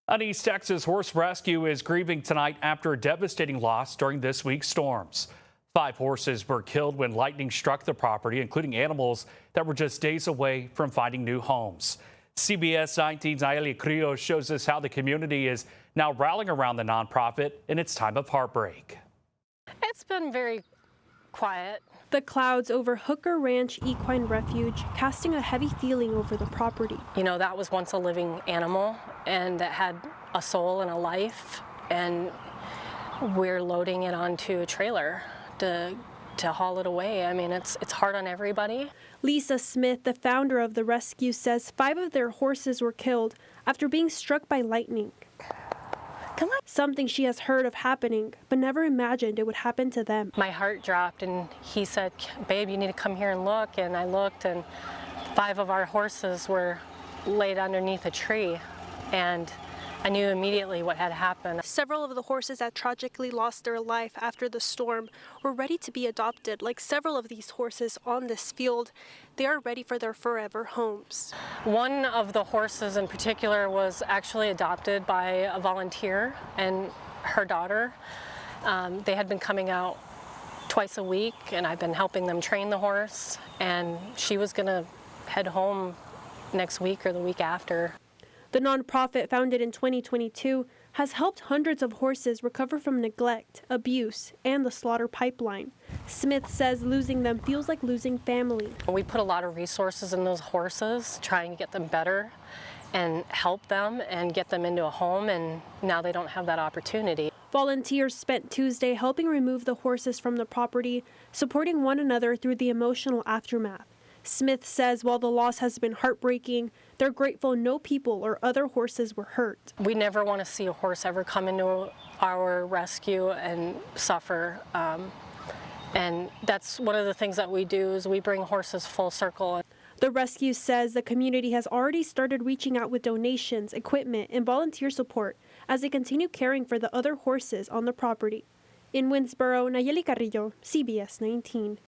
An East Texas horse rescue is grieving tonight after a devastating loss during this week's storms. 5 horses were killed when lightning struck the property, including animals that were just days away from finding new homes. CBS 19's Nayeli Crio shows us how the community is now rallying around the nonprofit in its time of heartbreak. It's been very quiet. The clouds over Hooker Ranch Equine Refuge casting a heavy feeling over the property. You know, that was once a living animal and that had a soul and a life, and we're loading it onto a trailer to haul it away. I mean, it's hard on everybody. Lisa Smith, the founder of the rescue, says 5 of their horses were killed after being struck by lightning. Come on. Something she has heard of happening, but never imagined it would happen to them. My heart dropped, and he said, "Babe, you need to come here and look." And I looked, and 5 of our horses were laid underneath a tree, and I knew immediately what had happened. Several of the horses that tragically lost their life after the storm were ready to be adopted. Like several of these horses on this field, they are ready for their forever homes. One of the horses in particular was actually adopted by a volunteer and her daughter. They had been coming out twice a week, and I've been helping them train the horse, and she was going to head home next week or the week after. The nonprofit, founded in 2022, has helped hundreds of horses recover from neglect, abuse, and the slaughter pipeline. Smith says losing them feels like losing family. We put a lot of resources in those horses, trying to get them better and help them and get them into a home, and now they don't have that opportunity. Volunteers spent Tuesday helping remove the horses from the property, supporting one another through the emotional aftermath. Smith says while the loss has been heartbreaking, they're grateful no people or other horses were hurt. We never want to see a horse ever come into our rescue and suffer. And that's one of the things that we do, is we bring horses full circle. The rescue says the community has already started reaching out with donations, equipment, and volunteer support as they continue caring for the other horses on the property. In Winsboro, Nayeli Carrillo, CBS 19.